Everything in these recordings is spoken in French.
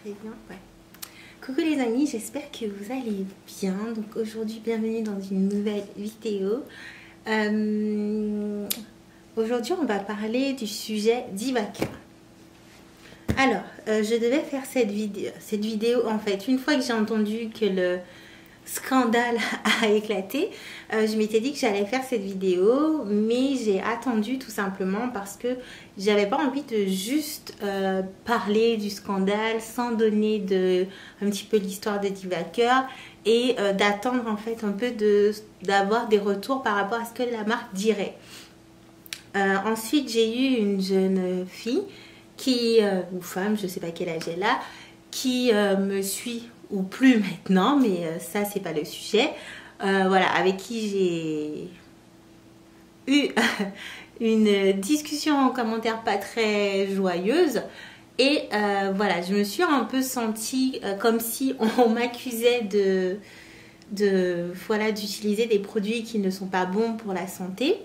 Très bien, ouais. Coucou les amis, j'espère que vous allez bien. Donc aujourd'hui, bienvenue dans une nouvelle vidéo. Aujourd'hui, on va parler du sujet Divaker. Alors, je devais faire cette vidéo en fait, une fois que j'ai entendu que le scandale a éclaté, je m'étais dit que j'allais faire cette vidéo, mais j'ai attendu tout simplement parce que j'avais pas envie de juste parler du scandale sans donner un petit peu l'histoire de Divaker et d'attendre en fait un peu d'avoir des retours par rapport à ce que la marque dirait. Ensuite, j'ai eu une jeune fille ou femme, je sais pas quel âge elle a, qui me suit ou plus maintenant, mais ça c'est pas le sujet, voilà, avec qui j'ai eu une discussion en commentaire pas très joyeuse et voilà, je me suis un peu sentie comme si on m'accusait voilà, d'utiliser des produits qui ne sont pas bons pour la santé,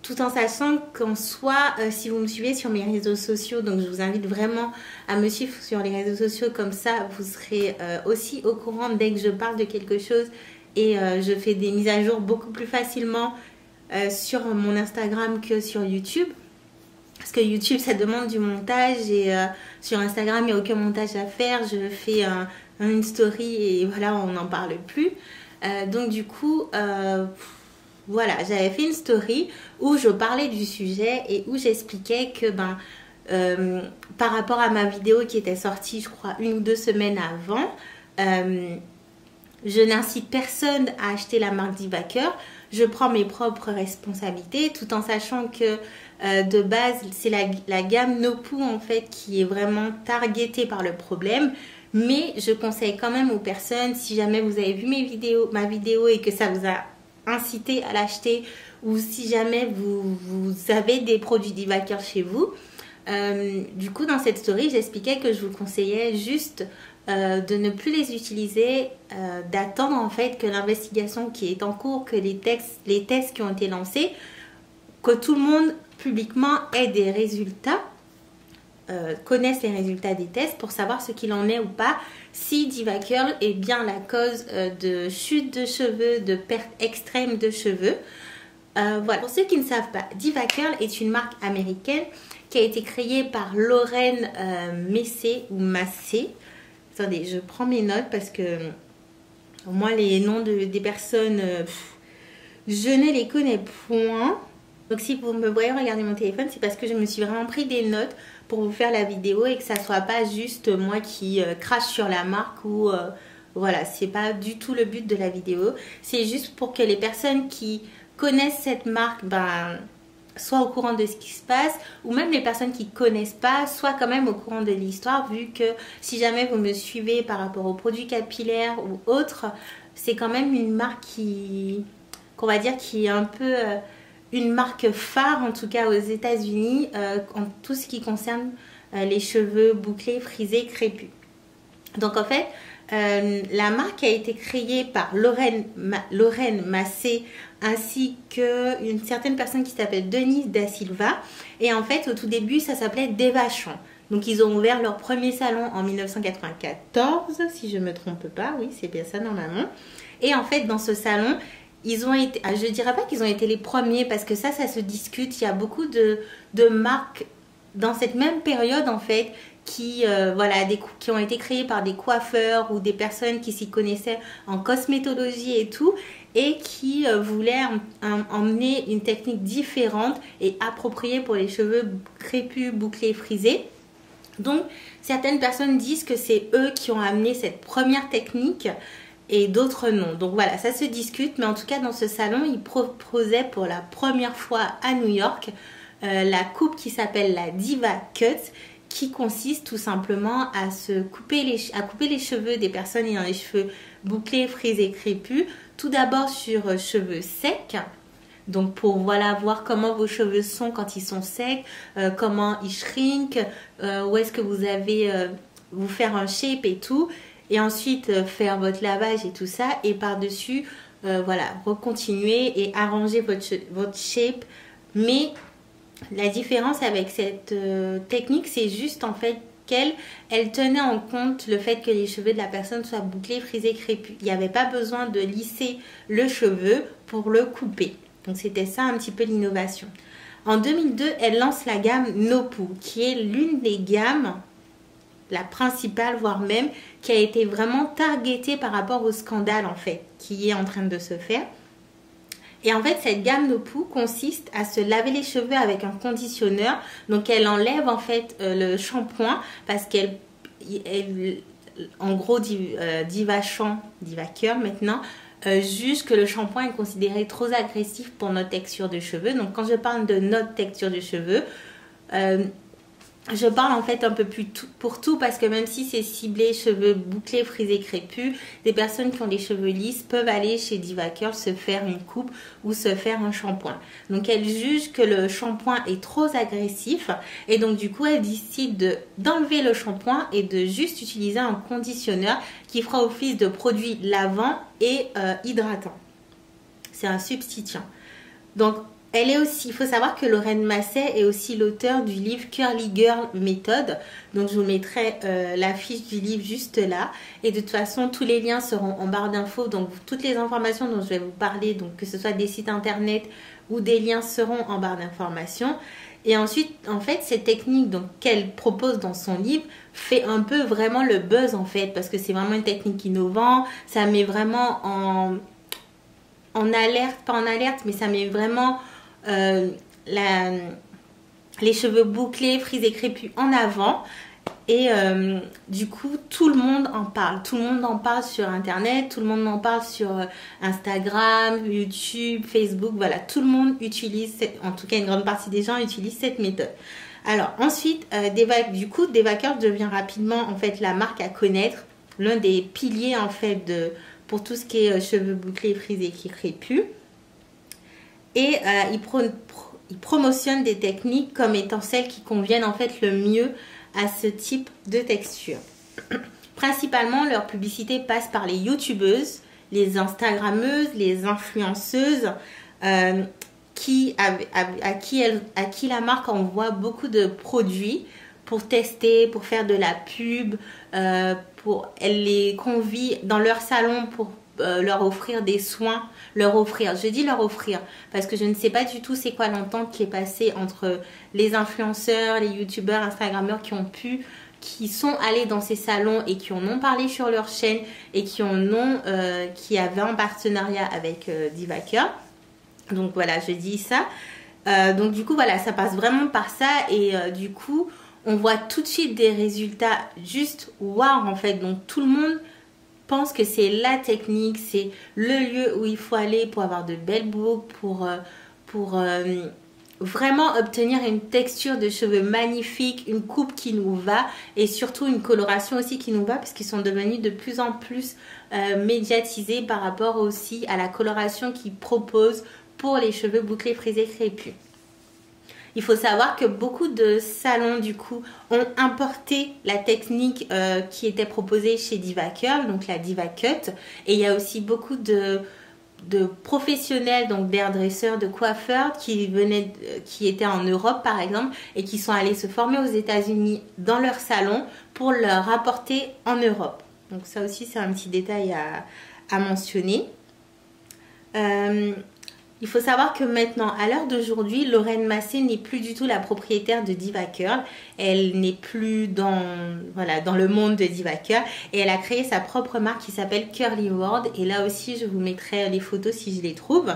tout en sachant qu'en soi, si vous me suivez sur mes réseaux sociaux, donc je vous invite vraiment à me suivre sur les réseaux sociaux, comme ça vous serez aussi au courant dès que je parle de quelque chose et je fais des mises à jour beaucoup plus facilement sur mon Instagram que sur YouTube. Parce que YouTube ça demande du montage et sur Instagram il n'y a aucun montage à faire, je fais une story et voilà, on n'en parle plus. Donc du coup... voilà, j'avais fait une story où je parlais du sujet et où j'expliquais que par rapport à ma vidéo qui était sortie, je crois, 1 ou 2 semaines avant, je n'incite personne à acheter la marque Divaker. Je prends mes propres responsabilités tout en sachant que de base, c'est la gamme NoPoo en fait qui est vraiment targetée par le problème. Mais je conseille quand même aux personnes, si jamais vous avez vu ma vidéo et que ça vous a inciter à l'acheter ou si jamais vous avez des produits Divaker chez vous. Du coup, dans cette story, j'expliquais que je vous conseillais juste de ne plus les utiliser, d'attendre en fait que l'investigation qui est en cours, que les tests qui ont été lancés, que tout le monde publiquement ait des résultats, connaissent les résultats des tests pour savoir ce qu'il en est ou pas, si Divaker est bien la cause de chute de cheveux, de perte extrême de cheveux. Voilà. Pour ceux qui ne savent pas, Divaker est une marque américaine qui a été créée par Lauren Massé ou Massé. Attendez, je prends mes notes parce que moi les noms des personnes, je ne les connais point. Donc si vous me voyez regarder mon téléphone, c'est parce que je me suis vraiment pris des notes pour vous faire la vidéo et que ça soit pas juste moi qui crache sur la marque ou voilà, c'est pas du tout le but de la vidéo. C'est juste pour que les personnes qui connaissent cette marque soient au courant de ce qui se passe, ou même les personnes qui connaissent pas soient quand même au courant de l'histoire, vu que si jamais vous me suivez par rapport aux produits capillaires ou autres, c'est quand même une marque qu'on va dire qui est un peu... une marque phare en tout cas aux États-Unis en tout ce qui concerne les cheveux bouclés, frisés, crépus. Donc en fait, la marque a été créée par Lauren Massé ainsi qu'une certaine personne qui s'appelle Denise Da Silva. Et en fait, au tout début, ça s'appelait Devachon. Donc ils ont ouvert leur premier salon en 1994, si je ne me trompe pas. Oui, c'est bien ça normalement. Et en fait, dans ce salon... ils ont été, je dirais pas qu'ils ont été les premiers parce que ça se discute. Il y a beaucoup de marques dans cette même période en fait qui, voilà, qui ont été créées par des coiffeurs ou des personnes qui s'y connaissaient en cosmétologie et tout et qui voulaient emmener une technique différente et appropriée pour les cheveux crépus, bouclés, frisés. Donc certaines personnes disent que c'est eux qui ont amené cette première technique et d'autres non. Donc voilà, ça se discute, mais en tout cas dans ce salon, ils proposaient pour la première fois à New York la coupe qui s'appelle la Diva Cut, qui consiste tout simplement à couper les cheveux des personnes ayant les cheveux bouclés, frisés, crépus, tout d'abord sur cheveux secs. Donc pour voilà voir comment vos cheveux sont quand ils sont secs, comment ils shrink, où est-ce que vous avez vous faire un shape et tout. Et ensuite faire votre lavage et tout ça. Et par-dessus, voilà, recontinuer et arranger votre shape. Mais la différence avec cette technique, c'est juste en fait lequel elle tenait en compte le fait que les cheveux de la personne soient bouclés, frisés, crépus. Il n'y avait pas besoin de lisser le cheveu pour le couper. Donc c'était ça un petit peu l'innovation. En 2002, elle lance la gamme Nopu, qui est l'une des gammes, la principale, voire même, qui a été vraiment targetée par rapport au scandale, en fait, qui est en train de se faire. Et en fait, cette gamme Nopu consiste à se laver les cheveux avec un conditionneur. Donc, elle enlève, en fait, le shampoing, parce qu'elle, en gros, Divacure, maintenant, juge que le shampoing est considéré trop agressif pour notre texture de cheveux. Donc quand je parle de notre texture de cheveux, je parle en fait un peu plus pour tout, parce que même si c'est ciblé cheveux bouclés, frisés, crépus, des personnes qui ont des cheveux lisses peuvent aller chez Divacure se faire une coupe ou se faire un shampoing. Donc elle juge que le shampoing est trop agressif et donc du coup elle décide d'enlever le shampoing et de juste utiliser un conditionneur qui fera office de produit lavant et hydratant. C'est un substituant. Donc elle est aussi, il faut savoir que Lorraine Masset est aussi l'auteur du livre Curly Girl Method. Donc je vous mettrai la fiche du livre juste là. Et de toute façon, tous les liens seront en barre d'infos. Donc toutes les informations dont je vais vous parler, donc que ce soit des sites internet ou des liens, seront en barre d'informations. Et ensuite, en fait, cette technique qu'elle propose dans son livre fait un peu vraiment le buzz en fait. Parce que c'est vraiment une technique innovante. Ça met vraiment en alerte, pas en alerte, mais ça met vraiment les cheveux bouclés, frisés, crépus en avant. Et du coup, tout le monde en parle. Tout le monde en parle sur Internet, tout le monde en parle sur Instagram, YouTube, Facebook. Voilà, tout le monde utilise, en tout cas une grande partie des gens utilisent cette méthode. Alors ensuite, Divacure devient rapidement en fait la marque à connaître, l'un des piliers en fait pour tout ce qui est cheveux bouclés, frisés, crépus. Et il promotionne des techniques comme étant celles qui conviennent en fait le mieux à ce type de texture. Principalement, leur publicité passe par les youtubeuses, les instagrammeuses, les influenceuses à qui la marque envoie beaucoup de produits pour tester, pour faire de la pub, elle les convie dans leur salon pour leur offrir des soins, je dis leur offrir parce que je ne sais pas du tout c'est quoi l'entente qui est passée entre les influenceurs, les youtubeurs, instagrammeurs qui sont allés dans ces salons et qui en ont parlé sur leur chaîne et qui avaient un partenariat avec Divacure. Donc voilà, je dis ça. Donc du coup voilà, ça passe vraiment par ça et du coup on voit tout de suite des résultats juste waouh en fait. Donc tout le monde pense que c'est la technique, c'est le lieu où il faut aller pour avoir de belles boucles, pour vraiment obtenir une texture de cheveux magnifique, une coupe qui nous va et surtout une coloration aussi qui nous va parce qu'ils sont devenus de plus en plus médiatisés par rapport aussi à la coloration qu'ils proposent pour les cheveux bouclés, frisés, crépus. Il faut savoir que beaucoup de salons du coup ont importé la technique qui était proposée chez Divacure, donc la Divacut. Et il y a aussi beaucoup de professionnels, donc d'hairdresseurs, de coiffeurs qui étaient en Europe par exemple et qui sont allés se former aux États-Unis dans leur salon pour leur rapporter en Europe. Donc ça aussi c'est un petit détail à mentionner. Il faut savoir que maintenant, à l'heure d'aujourd'hui, Lorraine Masset n'est plus du tout la propriétaire de Divacure. Elle n'est plus dans le monde de Divacure. Et elle a créé sa propre marque qui s'appelle Curly World. Et là aussi, je vous mettrai les photos si je les trouve.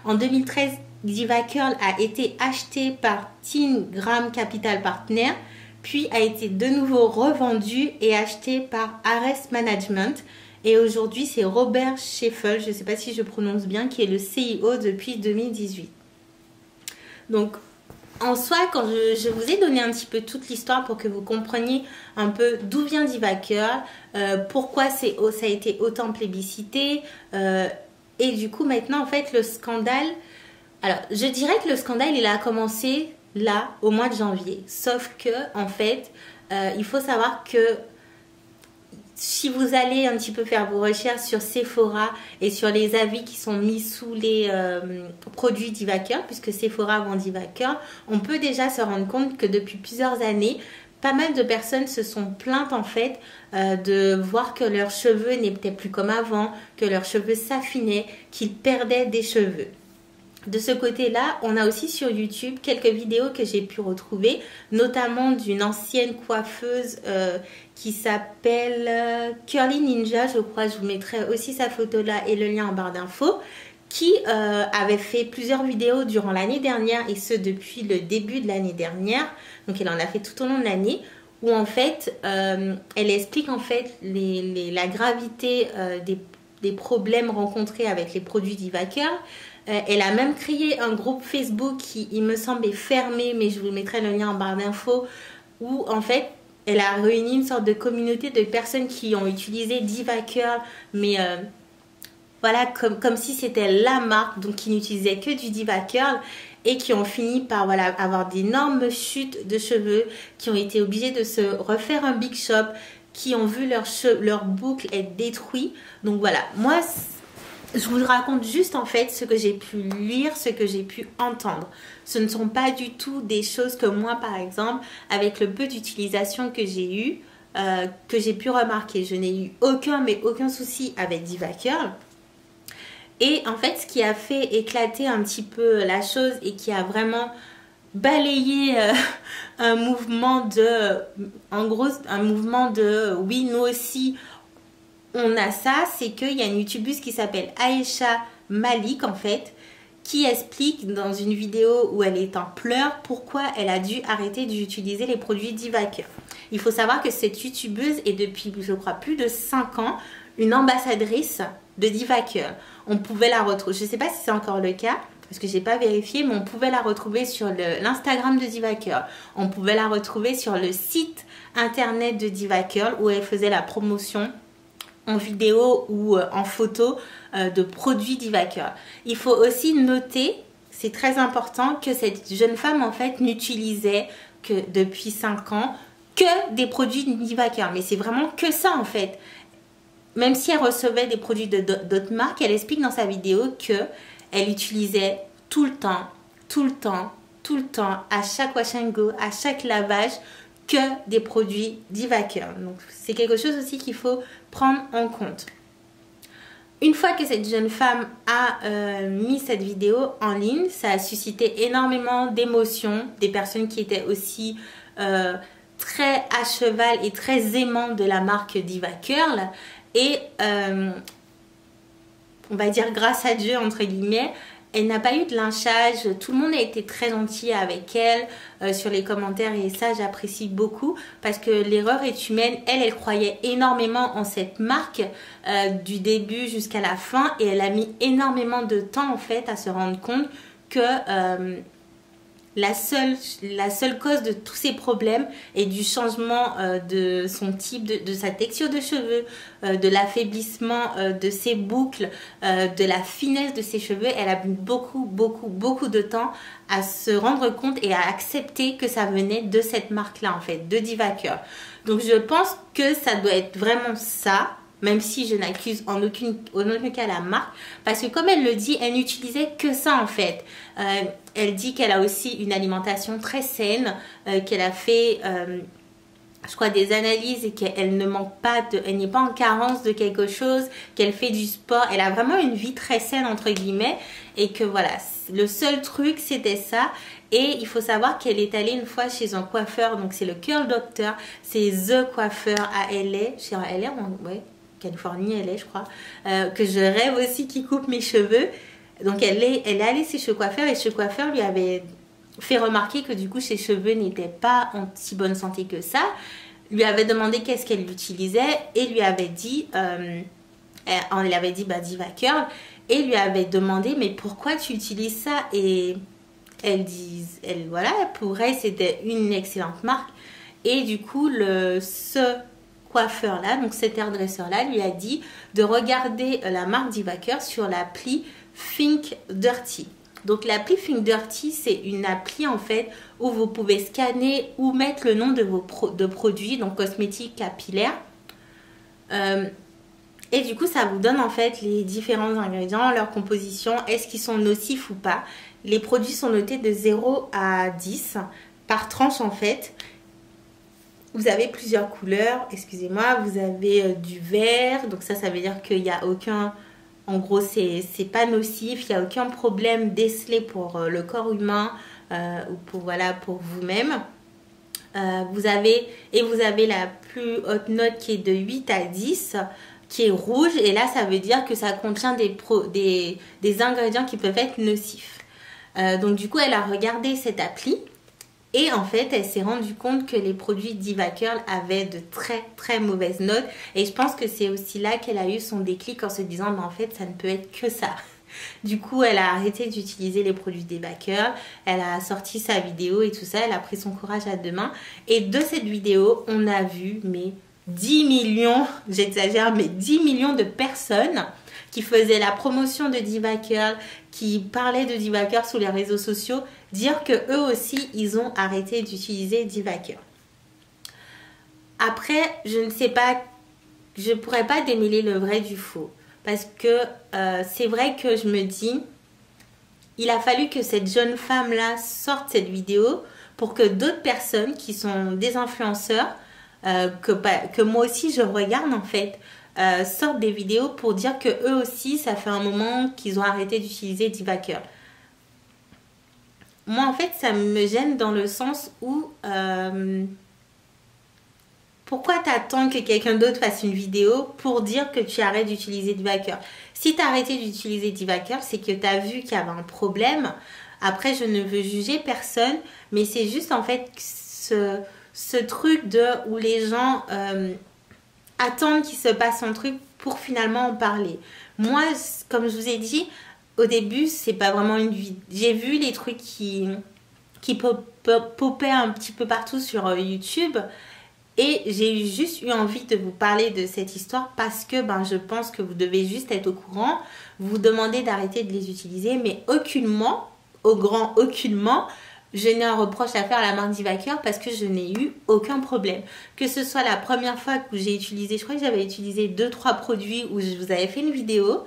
En 2013, Divacure a été acheté par Teen Graham Capital Partners, puis a été de nouveau revendu et acheté par Ares Management. Et aujourd'hui, c'est Robert Scheffel, je ne sais pas si je prononce bien, qui est le CEO depuis 2018. Donc, en soi, quand je vous ai donné un petit peu toute l'histoire pour que vous compreniez un peu d'où vient Divacure, pourquoi ça a été autant plébiscité, et du coup, maintenant, en fait, le scandale... Alors, je dirais que le scandale, il a commencé là, au mois de janvier. Sauf que, en fait, il faut savoir que si vous allez un petit peu faire vos recherches sur Sephora et sur les avis qui sont mis sous les produits Divacure, puisque Sephora vend Divacure, on peut déjà se rendre compte que depuis plusieurs années, pas mal de personnes se sont plaintes en fait de voir que leurs cheveux n'étaient plus comme avant, que leurs cheveux s'affinaient, qu'ils perdaient des cheveux. De ce côté-là, on a aussi sur YouTube quelques vidéos que j'ai pu retrouver, notamment d'une ancienne coiffeuse qui s'appelle Curly Ninja, je crois. Je vous mettrai aussi sa photo là et le lien en barre d'infos, qui avait fait plusieurs vidéos durant l'année dernière, et ce depuis le début de l'année dernière. Donc elle en a fait tout au long de l'année, où en fait, elle explique en fait la gravité des problèmes rencontrés avec les produits Divacare. Elle a même créé un groupe Facebook qui, il me semble, est fermé, mais je vous mettrai le lien en barre d'infos, où en fait, elle a réuni une sorte de communauté de personnes qui ont utilisé Divacare, mais voilà, comme si c'était la marque, donc qui n'utilisaient que du Divacare, et qui ont fini par voilà, avoir d'énormes chutes de cheveux, qui ont été obligés de se refaire un big shop, qui ont vu leur boucle être détruite. Donc voilà, moi, je vous raconte juste en fait ce que j'ai pu lire, ce que j'ai pu entendre. Ce ne sont pas du tout des choses que moi, par exemple, avec le peu d'utilisation que j'ai eu, que j'ai pu remarquer. Je n'ai eu aucun souci avec Divacare. Et en fait, ce qui a fait éclater un petit peu la chose et qui a vraiment balayé un mouvement de oui, nous aussi, on a ça, c'est qu'il y a une youtubeuse qui s'appelle Aisha Malik en fait, qui explique dans une vidéo où elle est en pleurs pourquoi elle a dû arrêter d'utiliser les produits Divacare. Il faut savoir que cette youtubeuse est depuis, je crois, plus de 5 ans, une ambassadrice de Divacare. On pouvait la retrouver, je ne sais pas si c'est encore le cas, parce que je n'ai pas vérifié, mais on pouvait la retrouver sur l'Instagram de Divacare. On pouvait la retrouver sur le site internet de Divacare où elle faisait la promotion en vidéo ou en photo de produits Divacare. Il faut aussi noter, c'est très important, que cette jeune femme en fait n'utilisait que depuis 5 ans que des produits Divacare. Mais c'est vraiment que ça en fait. Même si elle recevait des produits d'autres marques, elle explique dans sa vidéo que elle utilisait tout le temps, à chaque wash and go, à chaque lavage, que des produits Divacare. Donc c'est quelque chose aussi qu'il faut prendre en compte. Une fois que cette jeune femme a mis cette vidéo en ligne, ça a suscité énormément d'émotions, des personnes qui étaient aussi très à cheval et très aimants de la marque Divacare. Et on va dire grâce à Dieu entre guillemets, elle n'a pas eu de lynchage, tout le monde a été très gentil avec elle sur les commentaires, et ça j'apprécie beaucoup parce que l'erreur est humaine. Elle croyait énormément en cette marque du début jusqu'à la fin, et elle a mis énormément de temps en fait à se rendre compte que la seule cause de tous ces problèmes et du changement de son type, de sa texture de cheveux, de l'affaiblissement de ses boucles, de la finesse de ses cheveux, elle a mis beaucoup de temps à se rendre compte et à accepter que ça venait de cette marque-là en fait, de Divacare. Donc je pense que ça doit être vraiment ça, même si je n'accuse en aucun cas la marque, parce que comme elle le dit, elle n'utilisait que ça en fait. Elle dit qu'elle a aussi une alimentation très saine, qu'elle a fait, je crois, des analyses et qu'elle ne manque pas, elle n'est pas en carence de quelque chose, qu'elle fait du sport. Elle a vraiment une vie très saine entre guillemets, et que voilà, le seul truc c'était ça. Et il faut savoir qu'elle est allée une fois chez un coiffeur, donc c'est le Curl Doctor, c'est The Coiffeur à LA, chez LA, ouais. Californie, LA, je crois, que je rêve aussi qui coupe mes cheveux. Donc elle est allée chez ce coiffeur, et ce coiffeur lui avait fait remarquer que du coup ses cheveux n'étaient pas en si bonne santé que ça. Lui avait demandé qu'est-ce qu'elle utilisait, et lui avait dit, on lui avait dit Divacare, et lui avait demandé mais pourquoi tu utilises ça, et voilà, pour elle c'était une excellente marque. Et du coup ce coiffeur là, donc cet hairdresser là, lui a dit de regarder la marque Divacare sur l'appli Think Dirty. Donc l'appli Think Dirty, c'est une appli en fait où vous pouvez scanner ou mettre le nom de vos produits, donc cosmétiques, capillaires, et du coup ça vous donne en fait les différents ingrédients, leur composition, est-ce qu'ils sont nocifs ou pas. Les produits sont notés de 0 à 10 par tranche en fait. vous avez plusieurs couleurs, excusez-moi, vous avez du vert, donc ça veut dire qu'il n'y a aucun, en gros c'est pas nocif, il n'y a aucun problème décelé pour le corps humain ou pour, voilà, pour vous-même. Vous avez la plus haute note qui est de 8 à 10, qui est rouge, et là ça veut dire que ça contient des ingrédients qui peuvent être nocifs. Donc du coup elle a regardé cette appli. Et en fait, elle s'est rendue compte que les produits DivaCurl avaient de très très mauvaises notes. Et je pense que c'est aussi là qu'elle a eu son déclic en se disant, mais en fait, ça ne peut être que ça. Du coup, elle a arrêté d'utiliser les produits DivaCurl. Elle a sorti sa vidéo et tout ça. Elle a pris son courage à deux mains. Et de cette vidéo, on a vu, mais 10 millions, j'exagère, mais 10 millions de personnes qui faisaient la promotion de DivaCurl, qui parlaient de DivaCurl sur les réseaux sociaux, dire que eux aussi, ils ont arrêté d'utiliser DivaCurl. Après, je ne sais pas, je pourrais pas démêler le vrai du faux. Parce que c'est vrai que je me dis, il a fallu que cette jeune femme-là sorte cette vidéo pour que d'autres personnes qui sont des influenceurs, que moi aussi je regarde en fait, sortent des vidéos pour dire que eux aussi, ça fait un moment qu'ils ont arrêté d'utiliser DivaCurl. Moi, en fait, ça me gêne dans le sens où pourquoi t'attends que quelqu'un d'autre fasse une vidéo pour dire que tu arrêtes d'utiliser DivaCurl? Si tu as arrêté d'utiliser DivaCurl, c'est que tu as vu qu'il y avait un problème. Après, je ne veux juger personne, mais c'est juste en fait ce truc où les gens attendent qu'il se passe un truc pour finalement en parler. Moi, comme je vous ai dit, au début, c'est pas vraiment une vidéo. J'ai vu les trucs qui popaient un petit peu partout sur YouTube. Et j'ai juste eu envie de vous parler de cette histoire parce que je pense que vous devez juste être au courant, vous demander d'arrêter de les utiliser, mais aucunement, au grand aucunement, je n'ai un reproche à faire à la marque DivaCurl parce que je n'ai eu aucun problème. Que ce soit la première fois que j'ai utilisé, je crois que j'avais utilisé 2-3 produits où je vous avais fait une vidéo,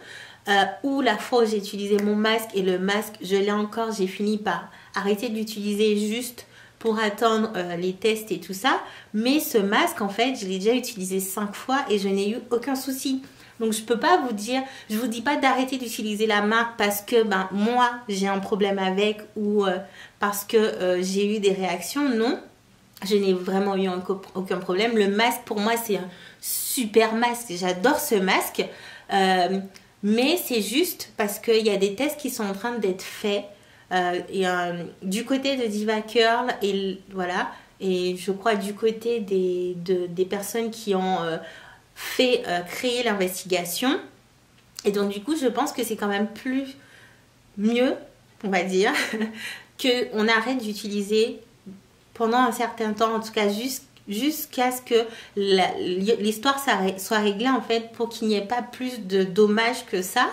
ou la fois où j'ai utilisé mon masque, et le masque, je l'ai encore, j'ai fini par arrêter de l'utiliser juste pour attendre les tests et tout ça. Mais ce masque, en fait, je l'ai déjà utilisé 5 fois et je n'ai eu aucun souci. Donc, je peux pas vous dire, je vous dis pas d'arrêter d'utiliser la marque parce que moi, j'ai un problème avec ou parce que j'ai eu des réactions. Non, je n'ai vraiment eu aucun problème. Le masque, pour moi, c'est un super masque. J'adore ce masque. Mais c'est juste parce qu'il y a des tests qui sont en train d'être faits. Du côté de DivaCurl et voilà, et je crois du côté des personnes qui ont créé l'investigation, et donc du coup je pense que c'est quand même mieux, on va dire, qu'on arrête d'utiliser pendant un certain temps, en tout cas jusqu'à ce que l'histoire soit réglée en fait, pour qu'il n'y ait pas plus de dommages que ça.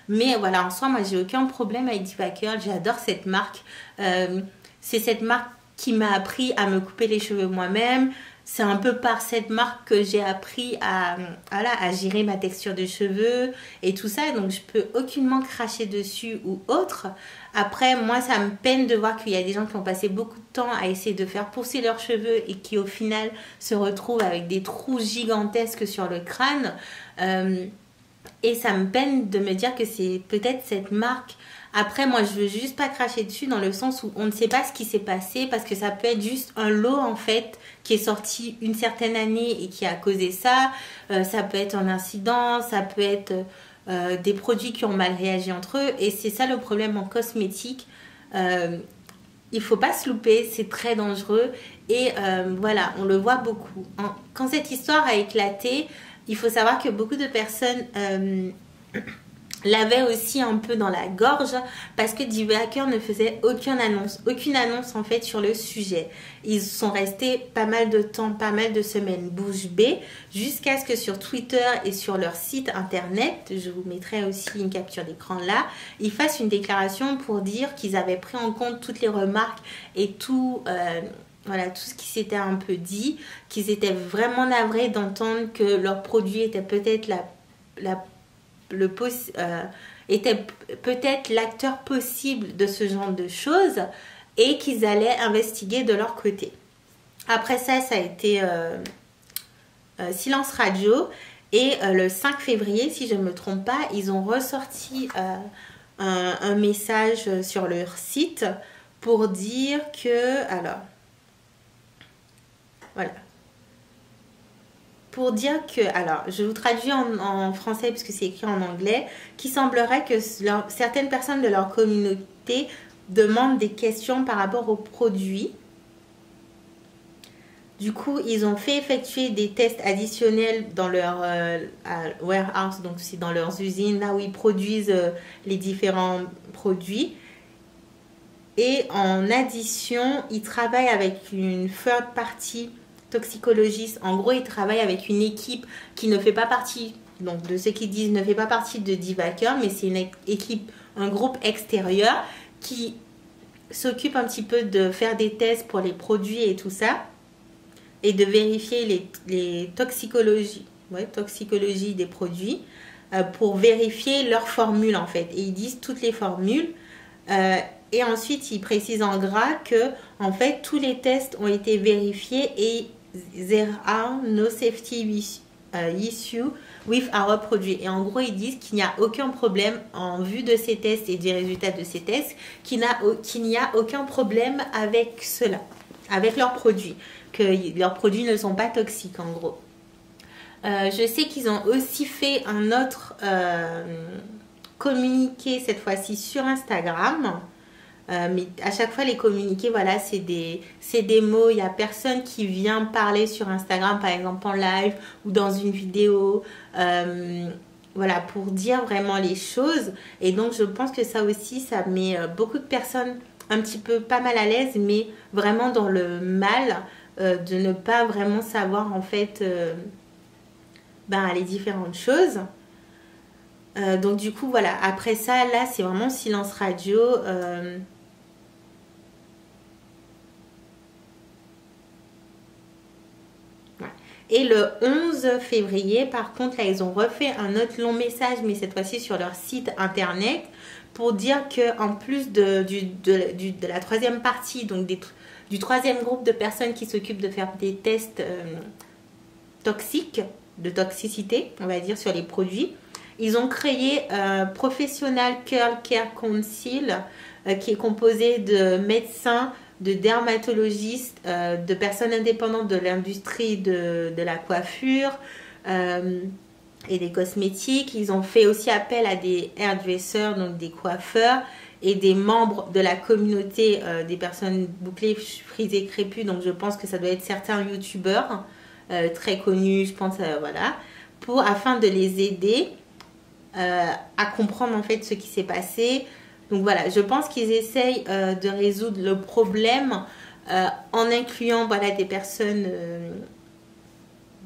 Mais voilà, en soi, moi, j'ai aucun problème avec DivaCurl. J'adore cette marque. C'est cette marque qui m'a appris à me couper les cheveux moi-même. C'est un peu par cette marque que j'ai appris à gérer ma texture de cheveux et tout ça. Donc, je peux aucunement cracher dessus ou autre. Après, moi, ça me peine de voir qu'il y a des gens qui ont passé beaucoup de temps à essayer de faire pousser leurs cheveux et qui, au final, se retrouvent avec des trous gigantesques sur le crâne. Et ça me peine de me dire que c'est peut-être cette marque. Après, moi, je veux juste pas cracher dessus dans le sens où on ne sait pas ce qui s'est passé, parce que ça peut être juste un lot, en fait, qui est sorti une certaine année et qui a causé ça. Ça peut être un incident, ça peut être des produits qui ont mal réagi entre eux. Et c'est ça le problème en cosmétique. Il faut pas se louper, c'est très dangereux. Et voilà, on le voit beaucoup. Quand cette histoire a éclaté, il faut savoir que beaucoup de personnes l'avaient aussi un peu dans la gorge parce que DivaCurl ne faisait aucune annonce en fait sur le sujet. Ils sont restés pas mal de temps, pas mal de semaines bouche bée, jusqu'à ce que sur Twitter et sur leur site internet, je vous mettrai aussi une capture d'écran là, ils fassent une déclaration pour dire qu'ils avaient pris en compte toutes les remarques et tout... Voilà, tout ce qui s'était un peu dit, qu'ils étaient vraiment navrés d'entendre que leur produit était peut-être était peut-être l'acteur possible de ce genre de choses, et qu'ils allaient investiguer de leur côté. Après ça, ça a été silence radio. Et le 5 février, si je ne me trompe pas, ils ont ressorti un message sur leur site pour dire que... Alors, voilà. Pour dire que... Alors, je vous traduis en français puisque c'est écrit en anglais. Qui semblerait que certaines personnes de leur communauté demandent des questions par rapport aux produits. Du coup, ils ont fait effectuer des tests additionnels dans leur warehouse, donc c'est dans leurs usines, là où ils produisent les différents produits. Et en addition, ils travaillent avec une third party toxicologiste. En gros, ils travaillent avec une équipe qui ne fait pas partie, donc de ceux qui disent ne fait pas partie de Divaker, mais c'est une équipe, un groupe extérieur qui s'occupe un petit peu de faire des tests pour les produits et tout ça. Et de vérifier les toxicologies des produits pour vérifier leurs formules en fait. Et ils disent toutes les formules. Et ensuite, ils précisent en gras que en fait, tous les tests ont été vérifiés et there are no safety issue with our produit. Et en gros, ils disent qu'il n'y a aucun problème en vue de ces tests et des résultats de ces tests, qu'il n'y a aucun problème avec cela, avec leurs produits. Que leurs produits ne sont pas toxiques en gros. Je sais qu'ils ont aussi fait un autre communiqué cette fois-ci sur Instagram. Mais à chaque fois les communiqués, voilà, c'est des mots. Il n'y a personne qui vient parler sur Instagram par exemple en live ou dans une vidéo. Voilà, pour dire vraiment les choses. Et donc je pense que ça aussi, ça met beaucoup de personnes un petit peu pas mal à l'aise, mais vraiment dans le mal. De ne pas vraiment savoir en fait les différentes choses. Donc du coup voilà, après ça là c'est vraiment silence radio. Et le 11 février par contre là ils ont refait un autre long message, mais cette fois-ci sur leur site internet, pour dire que en plus de la troisième partie, donc du troisième groupe de personnes qui s'occupent de faire des tests toxiques, de toxicité, on va dire, sur les produits. Ils ont créé Professional Curl Care Council qui est composé de médecins, de dermatologistes, de personnes indépendantes de l'industrie de la coiffure et des cosmétiques. Ils ont fait aussi appel à des hairdressers, donc des coiffeurs, et des membres de la communauté des personnes bouclées, frisées, crépues. Donc je pense que ça doit être certains youtubeurs très connus, je pense, voilà, afin de les aider à comprendre en fait ce qui s'est passé. Donc voilà, je pense qu'ils essayent de résoudre le problème en incluant voilà, des personnes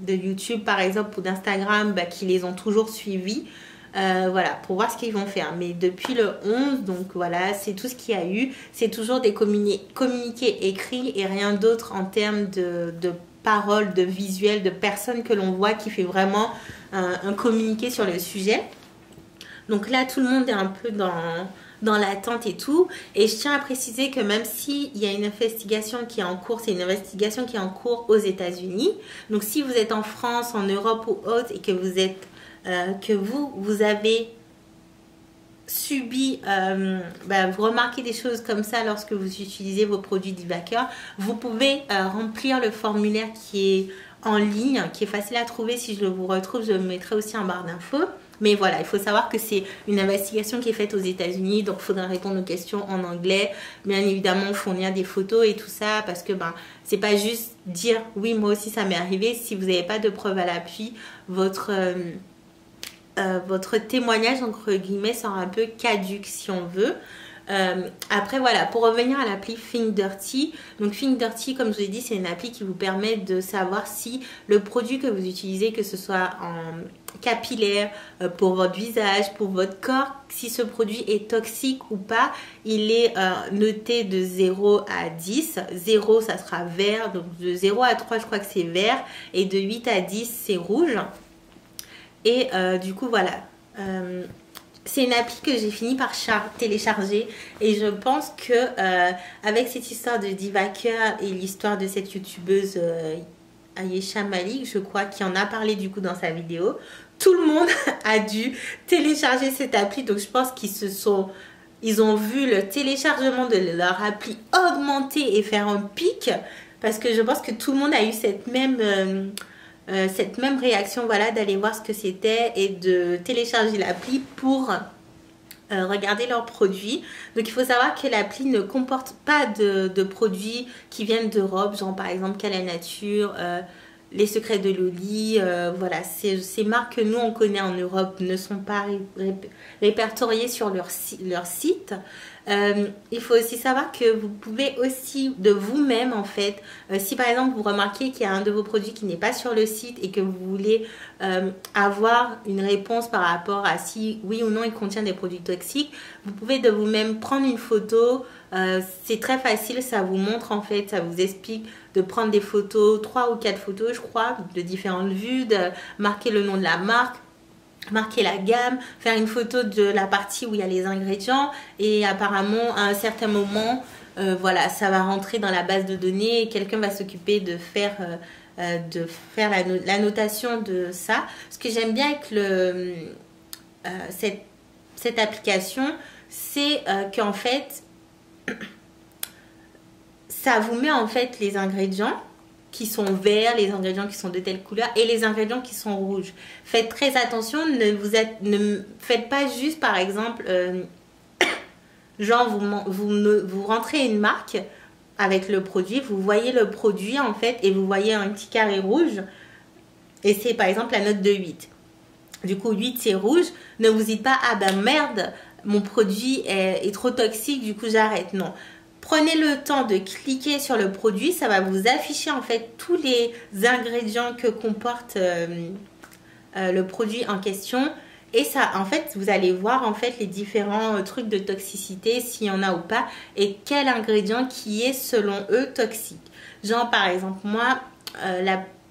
de YouTube par exemple ou d'Instagram qui les ont toujours suivis. Voilà, pour voir ce qu'ils vont faire. Mais depuis le 11, donc voilà, c'est tout ce qu'il y a eu. C'est toujours des communiqués écrits et rien d'autre en termes de paroles, de visuels, de personnes que l'on voit qui fait vraiment un communiqué sur le sujet. Donc là, tout le monde est un peu dans l'attente et tout. Et je tiens à préciser que même s'il y a une investigation qui est en cours, c'est une investigation qui est en cours aux États-Unis. Donc si vous êtes en France, en Europe ou autre et que vous êtes vous avez subi, vous remarquez des choses comme ça lorsque vous utilisez vos produits Divaker, vous pouvez remplir le formulaire qui est en ligne, qui est facile à trouver. Si je le vous retrouve, je le mettrai aussi en barre d'infos. Mais voilà, il faut savoir que c'est une investigation qui est faite aux États-Unis, donc il faudra répondre aux questions en anglais. Bien évidemment, fournir des photos et tout ça, parce que c'est pas juste dire oui, moi aussi ça m'est arrivé. Si vous n'avez pas de preuves à l'appui, votre témoignage entre guillemets sera un peu caduque si on veut. Après voilà, pour revenir à l'appli Think Dirty, donc Think Dirty, comme je vous ai dit, c'est une appli qui vous permet de savoir si le produit que vous utilisez, que ce soit en capillaire, pour votre visage, pour votre corps, si ce produit est toxique ou pas. Il est noté de 0 à 10. 0 ça sera vert, donc de 0 à 3 je crois que c'est vert, et de 8 à 10 c'est rouge. Et du coup voilà, c'est une appli que j'ai fini par télécharger et je pense que avec cette histoire de Divaker et l'histoire de cette youtubeuse Ayesha Malik, je crois, qui en a parlé du coup dans sa vidéo, tout le monde a dû télécharger cette appli. Donc je pense ils ont vu le téléchargement de leur appli augmenter et faire un pic, parce que je pense que tout le monde a eu cette même réaction, voilà, d'aller voir ce que c'était et de télécharger l'appli pour regarder leurs produits. Donc il faut savoir que l'appli ne comporte pas de produits qui viennent d'Europe, genre par exemple Cala Nature, les secrets de Loli, voilà, ces marques que nous on connaît en Europe ne sont pas répertoriées sur leur site. Il faut aussi savoir que vous pouvez aussi de vous-même, en fait, si par exemple vous remarquez qu'il y a un de vos produits qui n'est pas sur le site et que vous voulez avoir une réponse par rapport à si oui ou non il contient des produits toxiques, vous pouvez de vous-même prendre une photo. C'est très facile, ça vous montre, en fait, ça vous explique de prendre des photos, 3 ou 4 photos je crois, de différentes vues, de marquer le nom de la marque, marquer la gamme, faire une photo de la partie où il y a les ingrédients, et apparemment à un certain moment voilà, ça va rentrer dans la base de données et quelqu'un va s'occuper de faire la notation de ça. Ce que j'aime bien avec cette application, c'est qu'en fait ça vous met en fait les ingrédients qui sont verts, les ingrédients qui sont de telle couleur et les ingrédients qui sont rouges. Faites très attention, ne faites pas juste par exemple, genre vous rentrez une marque avec le produit, vous voyez le produit en fait et vous voyez un petit carré rouge et c'est par exemple la note de 8. Du coup 8 c'est rouge, ne vous dites pas ah ben merde, mon produit est trop toxique, du coup j'arrête. Non. Prenez le temps de cliquer sur le produit, ça va vous afficher en fait tous les ingrédients que comporte le produit en question. Et ça, en fait, vous allez voir en fait les différents trucs de toxicité, s'il y en a ou pas, et quel ingrédient qui est selon eux toxique. Genre par exemple, moi,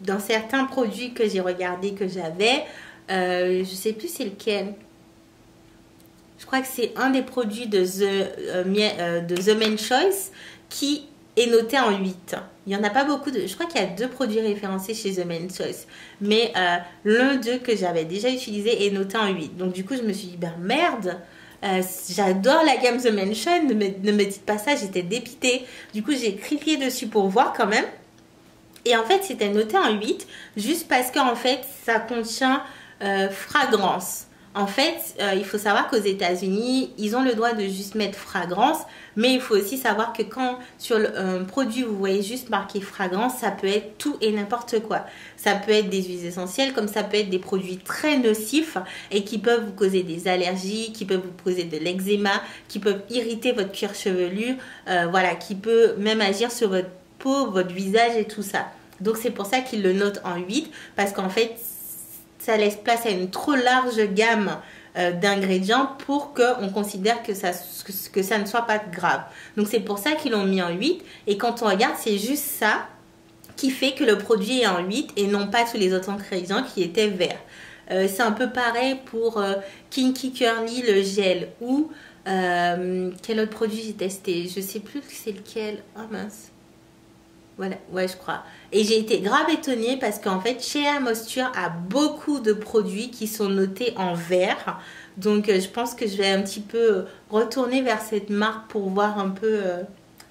dans certains produits que j'ai regardé que j'avais, je sais plus c'est lequel. Je crois que c'est un des produits de The Main Choice qui est noté en 8. Il n'y en a pas beaucoup je crois qu'il y a 2 produits référencés chez The Main Choice. Mais l'un d'eux que j'avais déjà utilisé est noté en 8. Donc du coup, je me suis dit, ben merde, j'adore la gamme The Main Choice, ne me dites pas ça, j'étais dépitée. Du coup, j'ai cliqué dessus pour voir quand même. Et en fait, c'était noté en 8, juste parce qu'en fait, ça contient fragrance. En fait, il faut savoir qu'aux États-Unis, ils ont le droit de juste mettre fragrance, mais il faut aussi savoir que quand sur un produit, vous voyez juste marqué fragrance, ça peut être tout et n'importe quoi. Ça peut être des huiles essentielles, comme ça peut être des produits très nocifs et qui peuvent vous causer des allergies, qui peuvent vous causer de l'eczéma, qui peuvent irriter votre cuir chevelu, voilà, qui peut même agir sur votre peau, votre visage et tout ça. Donc c'est pour ça qu'ils le notent en 8, parce qu'en fait, ça laisse place à une trop large gamme d'ingrédients pour qu'on considère que ça ne soit pas grave. Donc c'est pour ça qu'ils l'ont mis en 8. Et quand on regarde, c'est juste ça qui fait que le produit est en 8 et non pas tous les autres ingrédients qui étaient verts. C'est un peu pareil pour Kinky Curly, le gel, ou quel autre produit j'ai testé. Je sais plus c'est lequel. Oh mince. Voilà, ouais, je crois. Et j'ai été grave étonnée parce qu'en fait, Shea Moisture a beaucoup de produits qui sont notés en vert. Donc, je pense que je vais un petit peu retourner vers cette marque pour voir un peu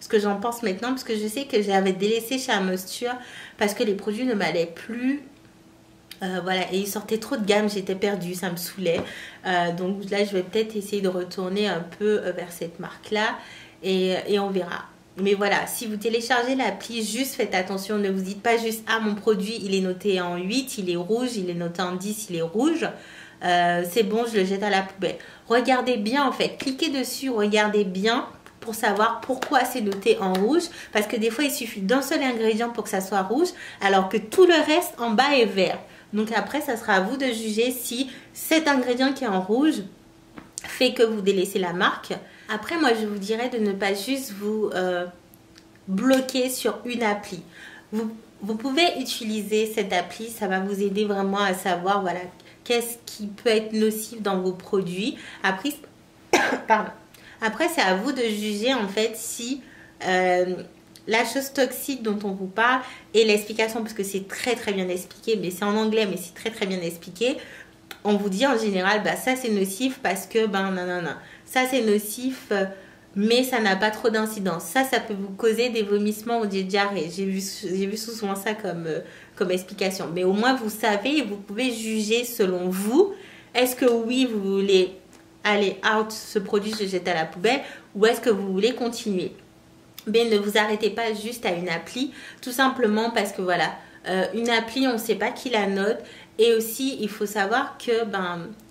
ce que j'en pense maintenant. Parce que je sais que j'avais délaissé Shea Moisture parce que les produits ne m'allaient plus. Voilà, et ils sortaient trop de gamme, j'étais perdue, ça me saoulait. Donc là, je vais peut-être essayer de retourner un peu vers cette marque-là et on verra. Mais voilà, si vous téléchargez l'appli, juste faites attention, ne vous dites pas juste « Ah, mon produit, il est noté en 8, il est rouge, il est noté en 10, il est rouge. C'est bon, je le jette à la poubelle. » Regardez bien en fait, cliquez dessus, regardez bien pour savoir pourquoi c'est noté en rouge. Parce que des fois, il suffit d'un seul ingrédient pour que ça soit rouge, alors que tout le reste en bas est vert. Donc après, ça sera à vous de juger si cet ingrédient qui est en rouge fait que vous délaissez la marque. Après, moi, je vous dirais de ne pas juste vous bloquer sur une appli. Vous pouvez utiliser cette appli, ça va vous aider vraiment à savoir voilà, qu'est-ce qui peut être nocif dans vos produits. Après, pardon. Après, c'est à vous de juger en fait si la chose toxique dont on vous parle et l'explication, parce que c'est très très bien expliqué, mais c'est en anglais, mais c'est très très bien expliqué. On vous dit en général, bah ça c'est nocif parce que, ben non, non, non. Ça c'est nocif, mais ça n'a pas trop d'incidence. Ça peut vous causer des vomissements ou des diarrhées. J'ai vu souvent ça comme explication. Mais au moins vous savez et vous pouvez juger selon vous. Est-ce que oui, vous voulez aller out ce produit, je jette à la poubelle, ou est-ce que vous voulez continuer? Mais ne vous arrêtez pas juste à une appli, tout simplement parce que voilà, une appli, on ne sait pas qui la note. Et aussi, il faut savoir que,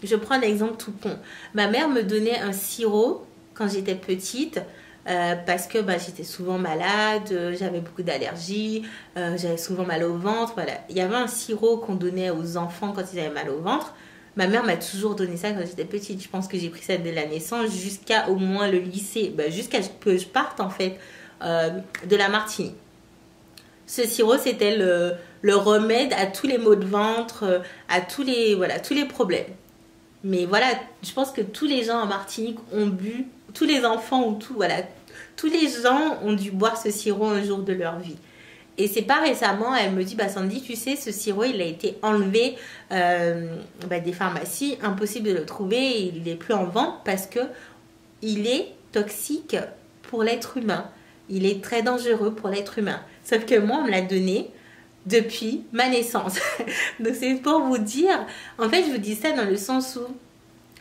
je prends l'exemple tout con. Ma mère me donnait un sirop quand j'étais petite, parce que j'étais souvent malade, j'avais beaucoup d'allergies, j'avais souvent mal au ventre. Voilà. Il y avait un sirop qu'on donnait aux enfants quand ils avaient mal au ventre. Ma mère m'a toujours donné ça quand j'étais petite. Je pense que j'ai pris ça dès la naissance jusqu'à au moins le lycée, jusqu'à ce que je parte en fait de la Martinique. Ce sirop, c'était le remède à tous les maux de ventre, à tous les problèmes. Mais voilà, je pense que tous les gens en Martinique ont bu, tous les enfants ou tous les gens ont dû boire ce sirop un jour de leur vie. Et c'est pas récemment, elle me dit, Sandy, tu sais, ce sirop, il a été enlevé des pharmacies, impossible de le trouver, et il n'est plus en vente parce que il est toxique pour l'être humain. Il est très dangereux pour l'être humain. Sauf que moi, on me l'a donné depuis ma naissance. Donc c'est pour vous dire, en fait, je vous dis ça dans le sens où,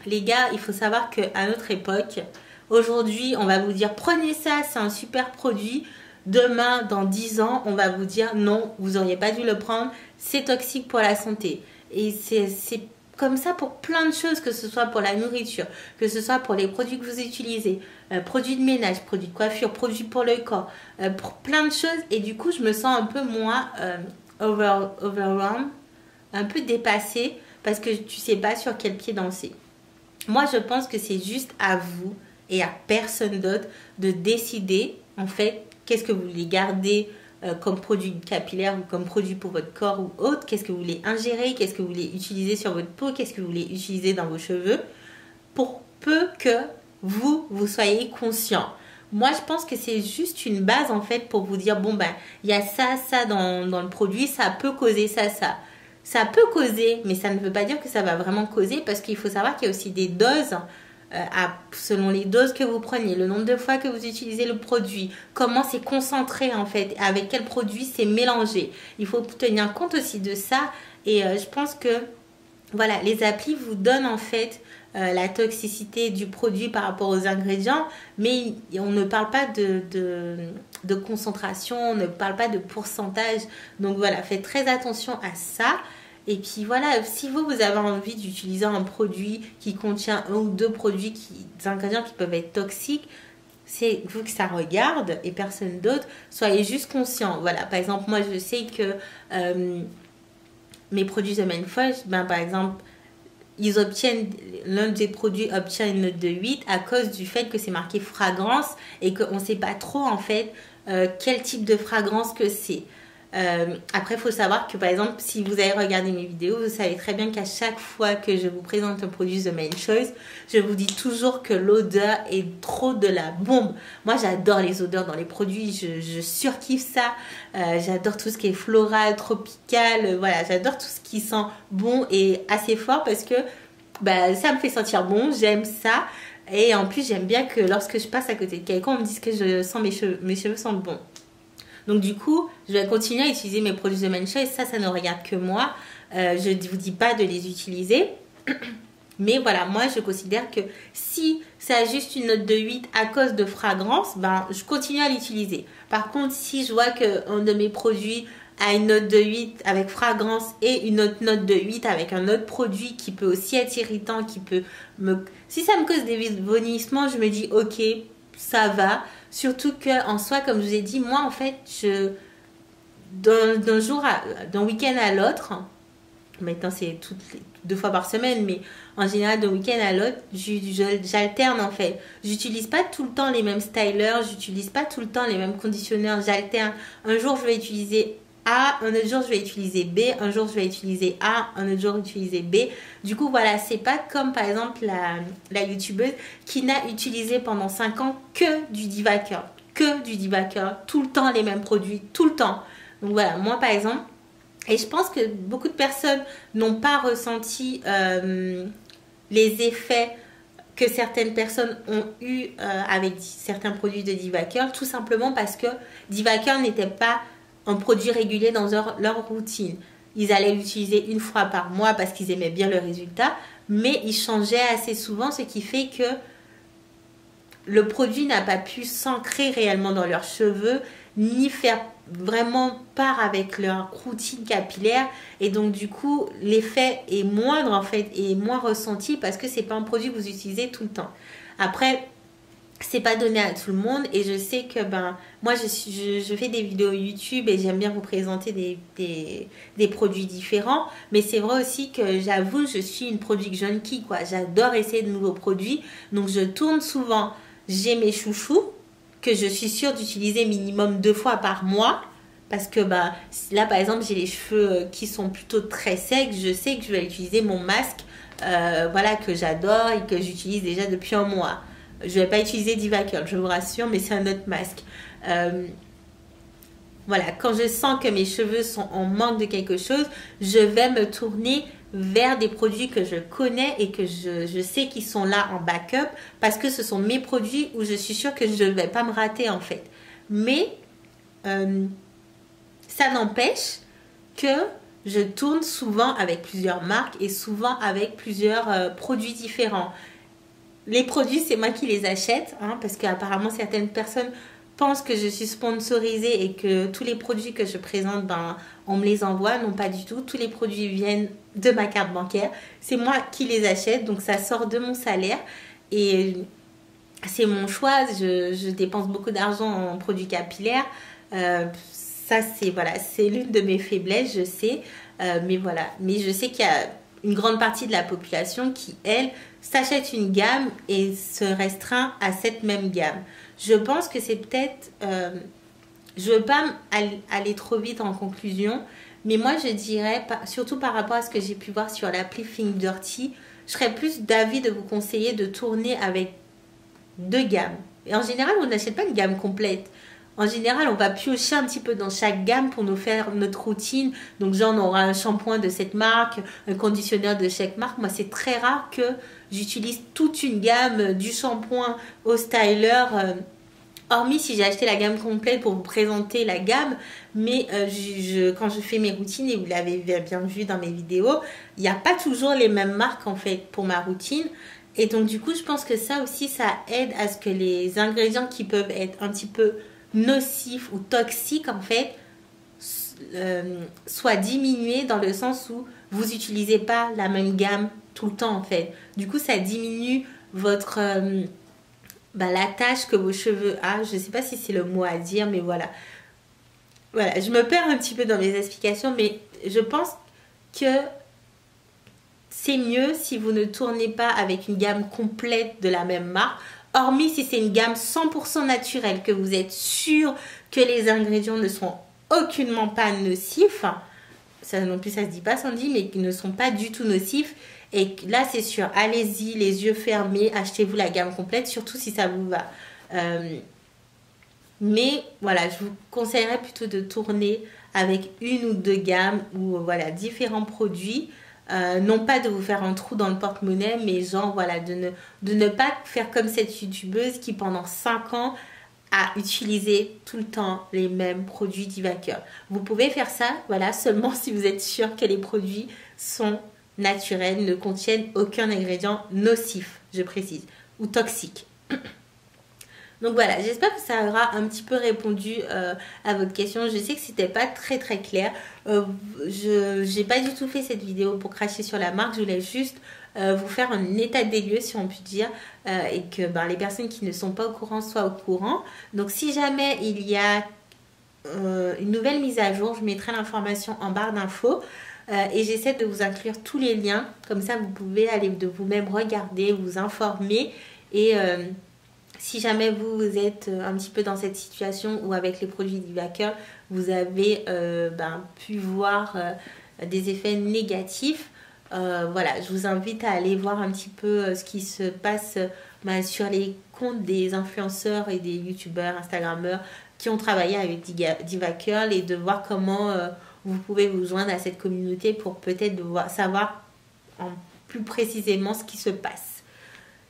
les gars, il faut savoir qu'à notre époque, aujourd'hui, on va vous dire, prenez ça, c'est un super produit. Demain, dans 10 ans, on va vous dire, non, vous n'auriez pas dû le prendre, c'est toxique pour la santé. Et c'est comme ça pour plein de choses, que ce soit pour la nourriture, que ce soit pour les produits que vous utilisez, produits de ménage, produits de coiffure, produits pour le corps, pour plein de choses. Et du coup, je me sens un peu, moi, overwhelmed, un peu dépassée, parce que tu sais pas sur quel pied danser. Moi, je pense que c'est juste à vous et à personne d'autre de décider, en fait, qu'est-ce que vous voulez garder comme produit capillaire ou comme produit pour votre corps ou autre. Qu'est-ce que vous voulez ingérer, qu'est-ce que vous voulez utiliser sur votre peau, qu'est-ce que vous voulez utiliser dans vos cheveux, pour peu que vous soyez conscient. Moi, je pense que c'est juste une base, en fait, pour vous dire, il y a ça dans le produit, ça peut causer ça. Ça peut causer, mais ça ne veut pas dire que ça va vraiment causer, parce qu'il faut savoir qu'il y a aussi des doses, selon les doses que vous prenez, le nombre de fois que vous utilisez le produit, comment c'est concentré en fait, avec quel produit c'est mélangé. Il faut tenir compte aussi de ça. Et je pense que voilà, les applis vous donnent en fait la toxicité du produit par rapport aux ingrédients, mais on ne parle pas de concentration, on ne parle pas de pourcentage. Donc voilà, faites très attention à ça. Et puis voilà, si vous avez envie d'utiliser un produit qui contient un ou deux des ingrédients qui peuvent être toxiques, c'est vous que ça regarde et personne d'autre. Soyez juste conscient. Voilà, par exemple, moi je sais que mes produits The Man Fresh, par exemple, l'un des produits obtient une note de 8 à cause du fait que c'est marqué fragrance et qu'on ne sait pas trop en fait quel type de fragrance que c'est. Après, il faut savoir que par exemple, si vous avez regardé mes vidéos, vous savez très bien qu'à chaque fois que je vous présente un produit The Main Choice, je vous dis toujours que l'odeur est trop de la bombe. Moi, j'adore les odeurs dans les produits, je surkiffe ça. J'adore tout ce qui est floral, tropical, voilà, j'adore tout ce qui sent bon et assez fort parce que ça me fait sentir bon, j'aime ça. Et en plus, j'aime bien que lorsque je passe à côté de quelqu'un, on me dise que je sens mes cheveux sentent bon. Donc du coup, je vais continuer à utiliser mes produits The Man Choice. Ça ne regarde que moi. Je ne vous dis pas de les utiliser. Mais voilà, moi je considère que si ça a juste une note de 8 à cause de fragrance, je continue à l'utiliser. Par contre, si je vois qu'un de mes produits a une note de 8 avec fragrance et une autre note de 8 avec un autre produit qui peut aussi être irritant, si ça me cause des vomissements, je me dis ok, ça va. Surtout qu'en soi, comme je vous ai dit, moi en fait, d'un week-end à l'autre, maintenant c'est 2 fois par semaine, mais en général d'un week-end à l'autre, j'alterne en fait. J'utilise pas tout le temps les mêmes stylers, j'utilise pas tout le temps les mêmes conditionneurs, j'alterne. Un jour je vais utiliser A, un autre jour je vais utiliser B, un jour je vais utiliser A, un autre jour utiliser B. Du coup, voilà, c'est pas comme par exemple la youtubeuse qui n'a utilisé pendant 5 ans que du Divaker. Que du Divaker, tout le temps les mêmes produits, tout le temps. Donc voilà, moi par exemple, et je pense que beaucoup de personnes n'ont pas ressenti les effets que certaines personnes ont eu avec certains produits de Divaker, tout simplement parce que Divaker n'était pas un produit régulier dans leur routine. Ils allaient l'utiliser une fois par mois parce qu'ils aimaient bien le résultat, mais ils changeaient assez souvent, ce qui fait que le produit n'a pas pu s'ancrer réellement dans leurs cheveux, ni faire vraiment part avec leur routine capillaire. Et donc, du coup, l'effet est moindre, en fait, et moins ressenti parce que c'est pas un produit que vous utilisez tout le temps. Après, c'est pas donné à tout le monde et je sais que moi je fais des vidéos YouTube et j'aime bien vous présenter des produits différents, mais c'est vrai aussi que j'avoue je suis une product junkie quoi, j'adore essayer de nouveaux produits, donc je tourne souvent, j'ai mes chouchous que je suis sûre d'utiliser minimum 2 fois par mois parce que là par exemple j'ai les cheveux qui sont plutôt très secs, je sais que je vais utiliser mon masque voilà que j'adore et que j'utilise déjà depuis un mois. Je ne vais pas utiliser Divaker, je vous rassure, mais c'est un autre masque. Voilà, quand je sens que mes cheveux sont en manque de quelque chose, je vais me tourner vers des produits que je connais et que je sais qu'ils sont là en backup parce que ce sont mes produits où je suis sûre que je ne vais pas me rater en fait. Mais ça n'empêche que je tourne souvent avec plusieurs marques et souvent avec plusieurs produits différents. Les produits, c'est moi qui les achète, parce qu'apparemment certaines personnes pensent que je suis sponsorisée et que tous les produits que je présente, on me les envoie. Non, pas du tout. Tous les produits viennent de ma carte bancaire. C'est moi qui les achète, donc ça sort de mon salaire. Et c'est mon choix. Je dépense beaucoup d'argent en produits capillaires. Ça, c'est l'une de mes faiblesses, je sais. Mais voilà. Mais je sais qu'il y a une grande partie de la population qui, elle, s'achète une gamme et se restreint à cette même gamme. Je pense que c'est peut-être... je ne veux pas aller trop vite en conclusion, mais moi je dirais, surtout par rapport à ce que j'ai pu voir sur l'appli Think Dirty, je serais plus d'avis de vous conseiller de tourner avec 2 gammes. Et en général, on n'achète pas une gamme complète. En général, on va piocher un petit peu dans chaque gamme pour nous faire notre routine. Donc, genre, on aura un shampoing de cette marque, un conditionneur de chaque marque. Moi, c'est très rare que j'utilise toute une gamme du shampoing au styler. Hormis si j'ai acheté la gamme complète pour vous présenter la gamme. Mais quand je fais mes routines, et vous l'avez bien vu dans mes vidéos, il n'y a pas toujours les mêmes marques, en fait, pour ma routine. Et donc, du coup, je pense que ça aussi, ça aide à ce que les ingrédients qui peuvent être un petit peu nocifs ou toxiques en fait soit diminué dans le sens où vous n'utilisez pas la même gamme tout le temps en fait. Du coup ça diminue votre la tâche que vos cheveux ont. Je ne sais pas si c'est le mot à dire mais voilà, je me perds un petit peu dans mes explications mais je pense que c'est mieux si vous ne tournez pas avec une gamme complète de la même marque. Hormis si c'est une gamme 100% naturelle, que vous êtes sûr que les ingrédients ne sont aucunement pas nocifs. Ça non plus, ça se dit pas, Sandy, mais qui ne sont pas du tout nocifs. Et là, c'est sûr, allez-y, les yeux fermés, achetez-vous la gamme complète, surtout si ça vous va. Mais voilà, je vous conseillerais plutôt de tourner avec 1 ou 2 gammes ou voilà, différents produits. Non pas de vous faire un trou dans le porte-monnaie, mais genre voilà, de ne pas faire comme cette youtubeuse qui pendant 5 ans a utilisé tout le temps les mêmes produits Divaker. Vous pouvez faire ça, voilà, seulement si vous êtes sûr que les produits sont naturels, ne contiennent aucun ingrédient nocif, je précise, ou toxique. Donc voilà, j'espère que ça aura un petit peu répondu à votre question. Je sais que c'était pas très très clair. Je n'ai pas du tout fait cette vidéo pour cracher sur la marque. Je voulais juste vous faire un état des lieux, si on peut dire, et que les personnes qui ne sont pas au courant soient au courant. Donc si jamais il y a une nouvelle mise à jour, je mettrai l'information en barre d'infos. Et j'essaie de vous inclure tous les liens. Comme ça, vous pouvez aller de vous-même regarder, vous informer et... Si jamais vous êtes un petit peu dans cette situation où avec les produits Divacare, vous avez pu voir des effets négatifs, voilà, je vous invite à aller voir un petit peu ce qui se passe sur les comptes des influenceurs et des youtubeurs, instagrammeurs qui ont travaillé avec Divacare et de voir comment vous pouvez vous joindre à cette communauté pour peut-être savoir plus précisément ce qui se passe.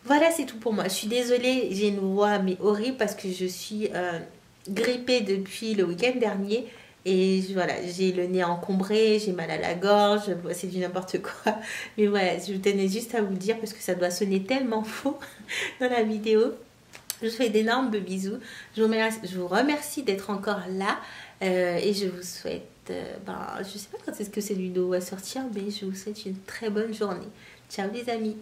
Voilà, c'est tout pour moi. Je suis désolée, j'ai une voix mais horrible parce que je suis grippée depuis le week-end dernier. Et voilà, j'ai le nez encombré, j'ai mal à la gorge, c'est du n'importe quoi. Mais voilà, je tenais juste à vous le dire parce que ça doit sonner tellement faux dans la vidéo. Je vous fais d'énormes bisous. Je vous remercie d'être encore là. Et je vous souhaite, je sais pas quand est-ce que cette vidéo va sortir, mais je vous souhaite une très bonne journée. Ciao les amis.